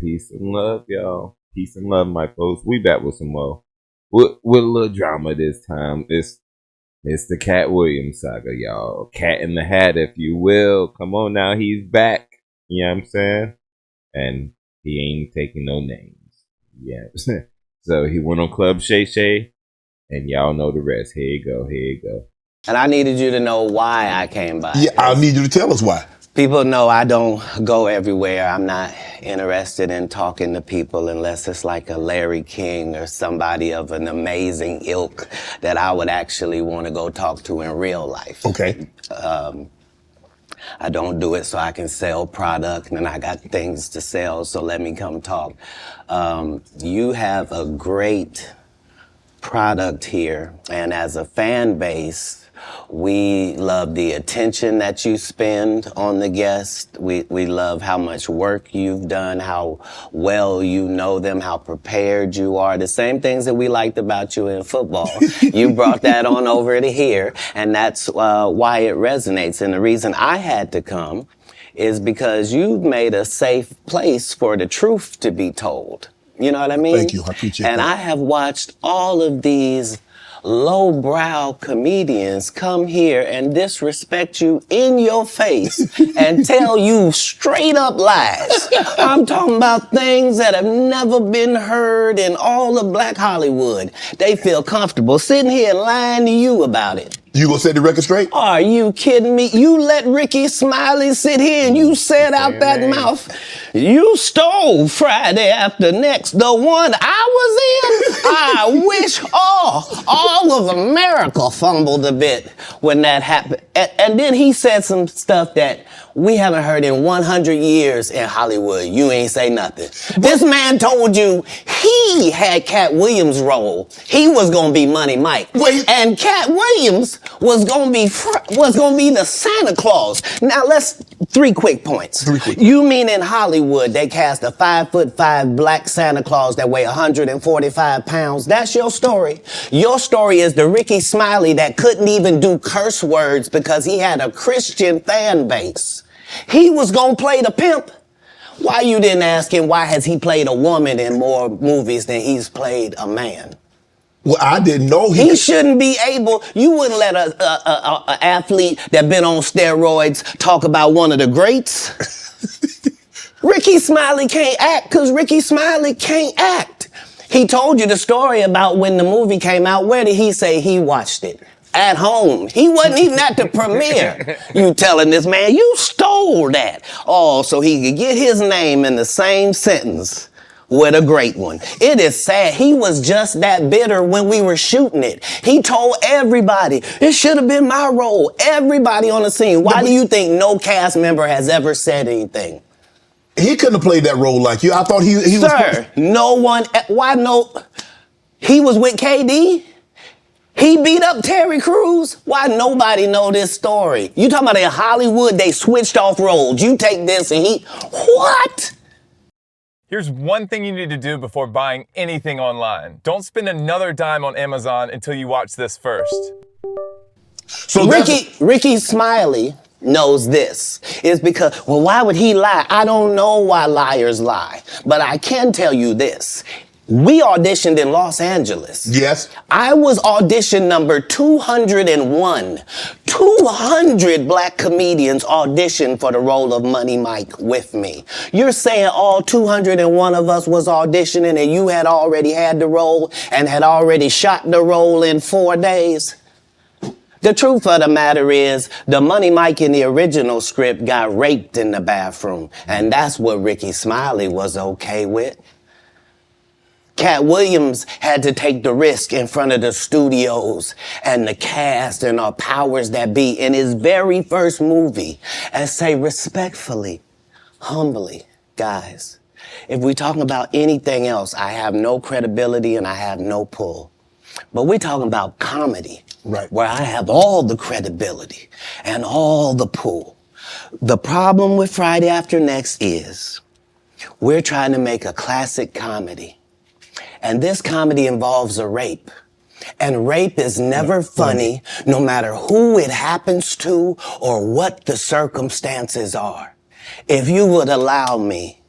Peace and love, y'all. Peace and love, my folks. We back with some more. With a little drama this time. It's the Katt Williams saga, y'all. Cat in the Hat, if you will. Come on now, he's back. You know what I'm saying? And he ain't taking no names. Yeah. So he went on Club Shay, and y'all know the rest. Here you go. Here you go. And I needed you to know why I came by. Yeah, I need you to tell us why. People know I don't go everywhere. I'm not interested in talking to people unless it's like a Larry King or somebody of an amazing ilk that I would actually want to go talk to in real life. Okay. I don't do it so I can sell product, and I got things to sell, so let me come talk. You have a great product here, and as a fan base, we love the attention that you spend on the guest. We love how much work you've done, how well you know them, how prepared you are. The same things that we liked about you in football. You brought that on over to here, and that's why it resonates. And the reason I had to come is because you've made a safe place for the truth to be told. You know what I mean? Thank you. I appreciate that. And I have watched all of these lowbrow comedians come here and disrespect you in your face and tell you straight up lies. I'm talking about things that have never been heard in all of Black Hollywood. They feel comfortable sitting here and lying to you about it. You gonna set the record straight? Are you kidding me? You let Ricky Smiley sit here and you said out that mouth, you stole Friday After Next, the one I was in. I wish all of America fumbled a bit when that happened. And then he said some stuff that we haven't heard in 100 years in Hollywood. You ain't say nothing. This man told you he had Katt Williams' role. He was gonna be Money Mike. Wait. And Katt Williams was gonna be the Santa Claus. Now three quick points. You mean in Hollywood they cast a 5'5" black Santa Claus that weigh 145 pounds? That's your story. Your story is the Ricky Smiley that couldn't even do curse words because he had a Christian fan base. He was gonna play the pimp. Why you didn't ask him why has he played a woman in more movies than he's played a man? Well, I didn't know he shouldn't be able. You wouldn't let a athlete that been on steroids talk about one of the greats. Ricky Smiley can't act because Ricky Smiley can't act. He told you the story about when the movie came out. Where did he say he watched it? At home. He wasn't even at the premiere. You telling this man, you stole that. Oh, so he could get his name in the same sentence with a great one. It is sad. He was just that bitter when we were shooting it. He told everybody, it should have been my role. Everybody on the scene. Why do you think no cast member has ever said anything? He couldn't have played that role like you. I thought he was... Sir, no one... Why no... He was with KD? He beat up Terry Crews? Why nobody know this story? You talking about in Hollywood, they switched off roles. You take this and he... What? Here's one thing you need to do before buying anything online. Don't spend another dime on Amazon until you watch this first. So Ricky Smiley knows this. It's because, well, why would he lie? I don't know why liars lie. But I can tell you this. We auditioned in Los Angeles. Yes. I was audition number 201. 200 black comedians auditioned for the role of Money Mike with me. You're saying all 201 of us was auditioning and you had already had the role and had already shot the role in 4 days? The truth of the matter is, the Money Mike in the original script got raped in the bathroom, and that's what Ricky Smiley was okay with. Katt Williams had to take the risk in front of the studios and the cast and our powers that be in his very first movie and say respectfully, humbly, guys, if we're talking about anything else, I have no credibility and I have no pull. But we're talking about comedy, right, where I have all the credibility and all the pull. The problem with Friday After Next is we're trying to make a classic comedy. And this comedy involves a rape. And rape is never funny, no matter who it happens to or what the circumstances are. If you would allow me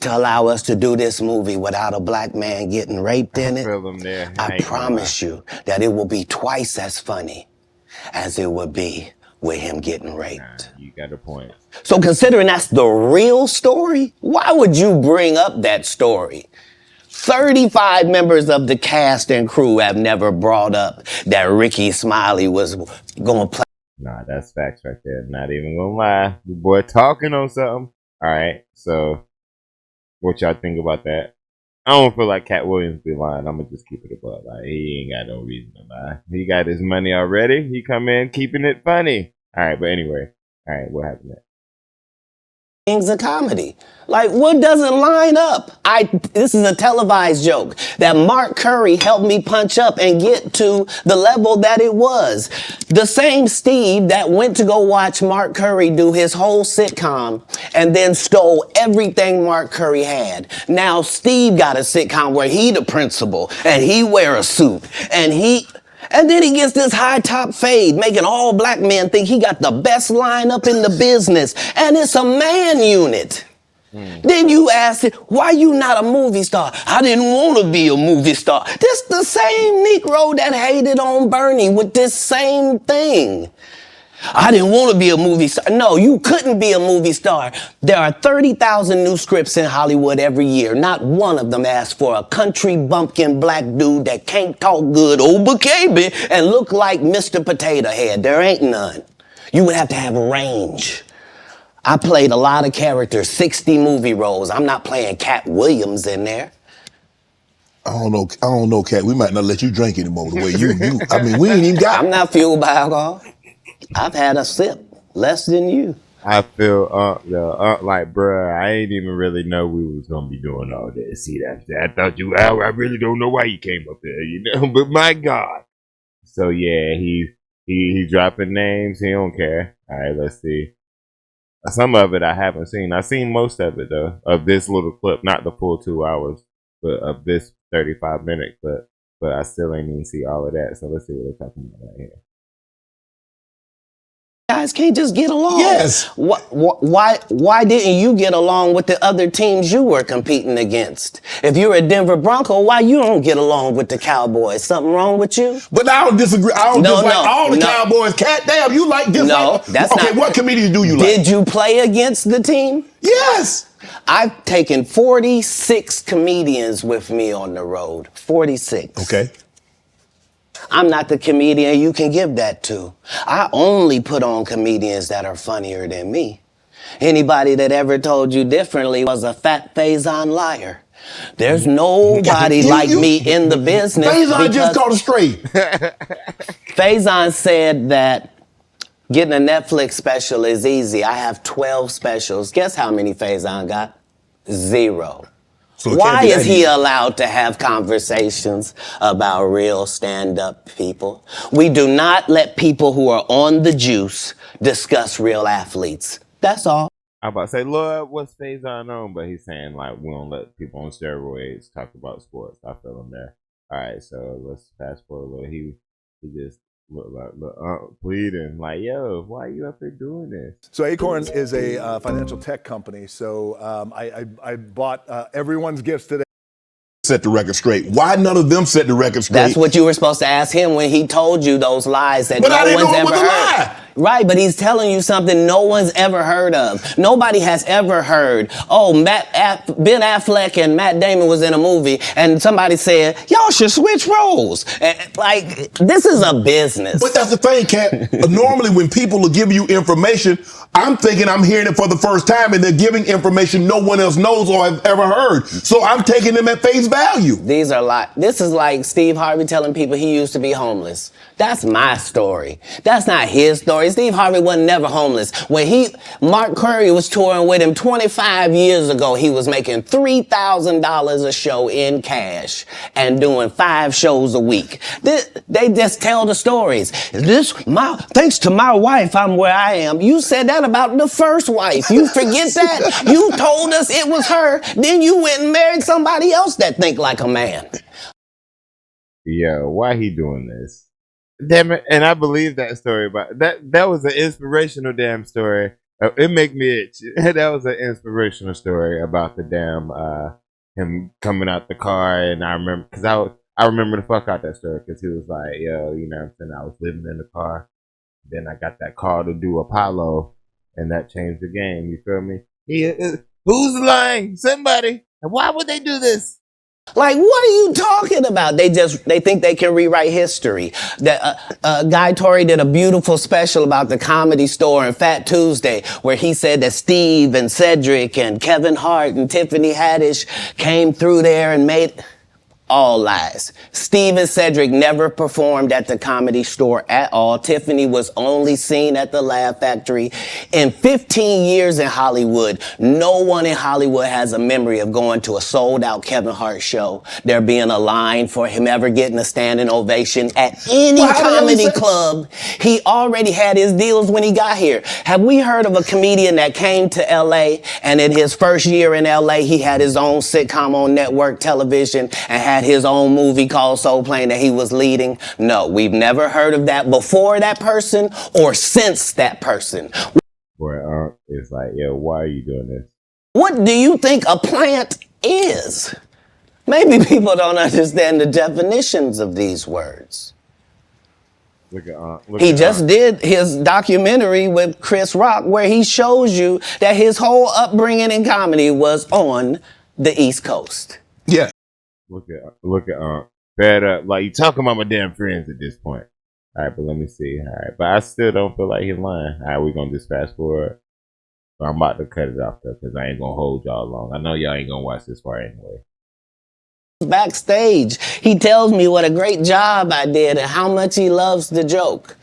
to allow us to do this movie without a black man getting raped in I it, feel them there. I promise you that it will be twice as funny as it would be with him getting raped. You got a point. So considering that's the real story, why would you bring up that story? 35 members of the cast and crew have never brought up that Ricky Smiley was going to play. Nah, that's facts right there. Not even gonna lie. The boy talking on something. Alright, so what y'all think about that? I don't feel like Katt Williams be lying. I'm gonna just keep it above. Like, he ain't got no reason to lie. He got his money already. He come in keeping it funny. Alright, but anyway. Alright, what happened next? Things of comedy. Like, what doesn't line up? This is a televised joke that Mark Curry helped me punch up and get to the level that it was. The same Steve that went to go watch Mark Curry do his whole sitcom and then stole everything Mark Curry had. Now Steve got a sitcom where he the principal and he wear a suit and then he gets this high top fade, making all black men think he got the best lineup in the business. And it's a man unit. Then you ask it, why you not a movie star? I didn't want to be a movie star. This the same Negro that hated on Bernie with this same thing. I didn't want to be a movie star. No, you couldn't be a movie star. There are 30,000 new scripts in Hollywood every year. Not one of them asks for a country bumpkin black dude that can't talk good, baby, and look like Mr. Potato Head. There ain't none. You would have to have range. I played a lot of characters, 60 movie roles. I'm not playing Katt Williams in there. I don't know, Katt. We might not let you drink anymore the way you. I mean, we ain't even got. I'm not fueled by alcohol. I've had a sip, less than you. I feel like, bruh, I ain't even really know we was gonna be doing all this. See that? I thought I really don't know why you came up there, you know. But my God. So yeah, he dropping names. He don't care. All right, let's see. Some of it I haven't seen. I've seen most of it though, of this little clip, not the full 2 hours, but of this 35-minute clip. But I still ain't even see all of that. So let's see what they're talking about right here. Guys can't just get along. Yes. Why didn't you get along with the other teams you were competing against? If you're a Denver Bronco, why you don't get along with the Cowboys? Something wrong with you? But I don't disagree. I don't dislike all the Cowboys. Katt, damn, you like dislike. No, that's not. Okay, what comedians do you like? Did you play against the team? Yes. I've taken 46 comedians with me on the road. 46. Okay. I'm not the comedian you can give that to. I only put on comedians that are funnier than me. Anybody that ever told you differently was a fat Faison liar. There's nobody like me in the business. Faison just called it straight. Faison said that getting a Netflix special is easy. I have 12 specials. Guess how many Faison got? 0. So why is he allowed to have conversations about real stand-up people? We do not let people who are on the juice discuss real athletes. That's all. I'm about to say, Lord, what's Faison on? But he's saying, like, we don't let people on steroids talk about sports. I feel him there. All right, so let's fast forward a little. He just looked like pleading, like, yo, why are you up here doing this? So Acorns is a financial tech company. So I bought everyone's gifts today. Set the record straight. Why none of them set the record straight? That's what you were supposed to ask him when he told you those lies that no one's ever heard. Right, but he's telling you something no one's ever heard of. Nobody has ever heard, Ben Affleck and Matt Damon was in a movie and somebody said, y'all should switch roles. Like, this is a business. But that's the thing, Katt. Normally when people are giving you information, I'm thinking I'm hearing it for the first time and they're giving information no one else knows or have ever heard. So I'm taking them at face value. These are this is like Steve Harvey telling people he used to be homeless. That's my story. That's not his story. Steve Harvey wasn't never homeless. When Mark Curry was touring with him 25 years ago, he was making $3,000 a show in cash and doing 5 shows a week. They just tell the stories. Thanks to my wife, I'm where I am. You said that about the first wife. You forget that? You told us it was her. Then you went and married somebody else that think like a man. Yo, why he doing this? Damn it, and I believe that story about that was an inspirational damn story. It make me itch. That was an inspirational story about the damn him coming out the car, and I remember because I remember the fuck out that story because he was like, yo, you know what I'm saying? I was living in the car, then I got that call to do Apollo, and that changed the game. You feel me? Who's lying? Somebody. And why would they do this? Like, what are you talking about? They think they can rewrite history. Guy Torrey did a beautiful special about the Comedy Store and Fat Tuesday, where he said that Steve and Cedric and Kevin Hart and Tiffany Haddish came through there and made... All lies. Steve and Cedric never performed at the Comedy Store at all. Tiffany was only seen at the Laugh Factory. In 15 years in Hollywood, no one in Hollywood has a memory of going to a sold-out Kevin Hart show, there being a line for him ever getting a standing ovation at any comedy club. He already had his deals when he got here. Have we heard of a comedian that came to LA and in his first year in LA, he had his own sitcom on network television and had his own movie called Soul Plane that he was leading? No, we've never heard of that before that person or since that person. Where it's like, yo, why are you doing this? What do you think a plant is? Maybe people don't understand the definitions of these words. He just did his documentary with Chris Rock where he shows you that his whole upbringing in comedy was on the East Coast. Yeah. Look at fed up. Like, you talking about my damn friends at this point. All right, but let me see. All right, but I still don't feel like he's lying. All right, we're gonna just fast forward. So I'm about to cut it off though, because I ain't gonna hold y'all long. I know y'all ain't gonna watch this far anyway. Backstage, he tells me what a great job I did and how much he loves the joke.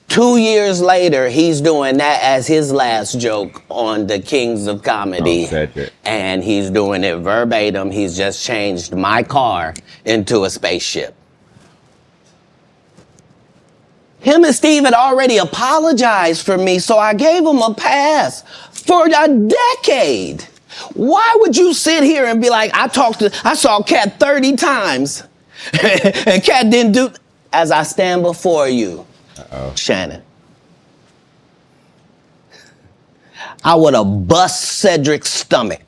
2 years later, he's doing that as his last joke on the Kings of Comedy. And he's doing it verbatim. He's just changed my car into a spaceship. Him and Steve had already apologized for me, so I gave him a pass for a decade. Why would you sit here and be like, I saw KATT 30 times and KATT didn't do, as I stand before you. Shannon, I would have bust Cedric's stomach.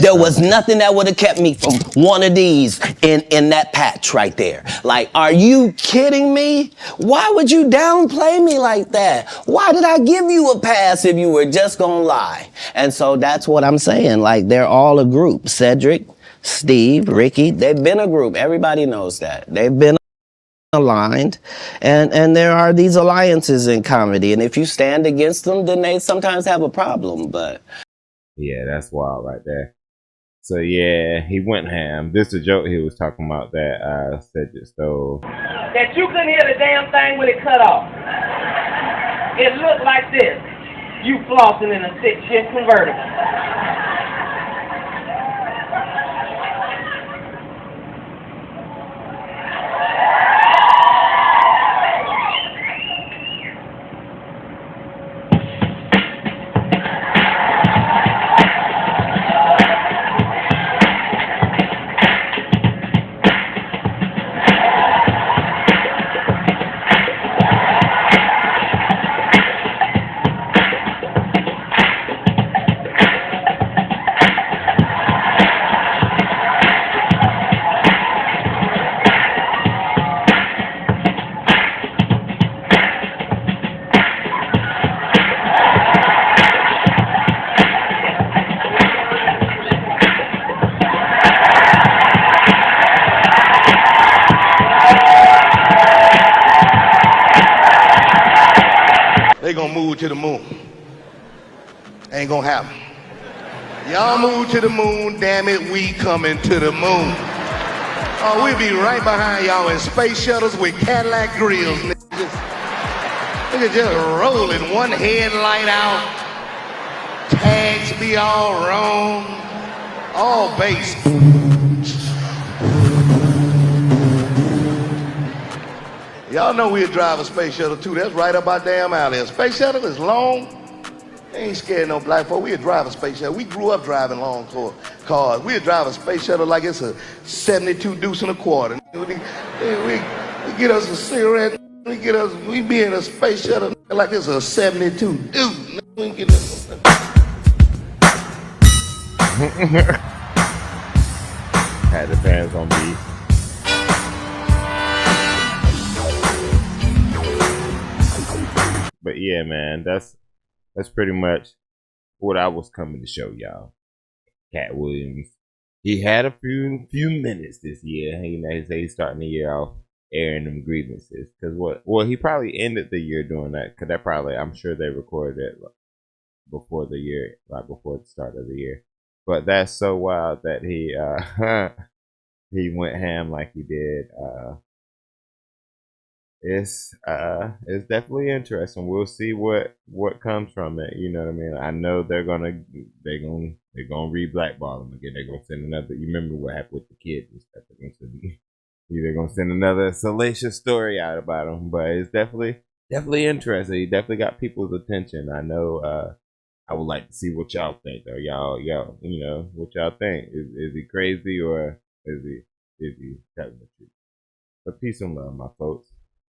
There was nothing that would have kept me from one of these in that patch right there. Like, are you kidding me? Why would you downplay me like that? Why did I give you a pass if you were just gonna lie? And so that's what I'm saying. Like, they're all a group. Cedric, Steve, Ricky, they've been a group. Everybody knows that. They've been aligned, and there are these alliances in comedy, and if you stand against them, then they sometimes have a problem. But yeah, that's wild right there. So yeah, he went ham. This is a joke he was talking about that Cedric stole. That you couldn't hear the damn thing when it cut off. It looked like this. You flossing in a 6-shift convertible. They gonna move to the moon. Ain't gonna happen. Y'all move to the moon, damn it, we coming to the moon. Oh, we'll be right behind y'all in space shuttles with Cadillac grills. Nigga just rolling, one headlight out. Tags be all wrong. All bass. Y'all know we'll drive a space shuttle too. That's right up our damn alley. A space shuttle is long. They ain't scared no black folk. We'll drive a space shuttle. We grew up driving long cars. We'll drive a space shuttle like it's a 72 deuce and a quarter. We get us a cigarette, We get us, we be in a space shuttle like it's a 72. Dude, we get this. Had the fans on beat. But yeah, man, that's pretty much what I was coming to show y'all. KATT Williams. He had a few minutes this year. You know, he's starting the year off airing them grievances. Cause well, he probably ended the year doing that. Cause that probably, I'm sure they recorded it before the year, right before the start of the year. But that's so wild that he he went ham like he did. It's definitely interesting. We'll see what comes from it. You know what I mean? I know they're gonna re-blackball him again. They're gonna send another. You remember what happened with the kids and stuff? They're gonna send another salacious story out about him. But it's definitely interesting. He definitely got people's attention. I know. I would like to see what y'all think. Or y'all, you know, what y'all think? Is he crazy or is he telling the truth? But peace and love, my folks.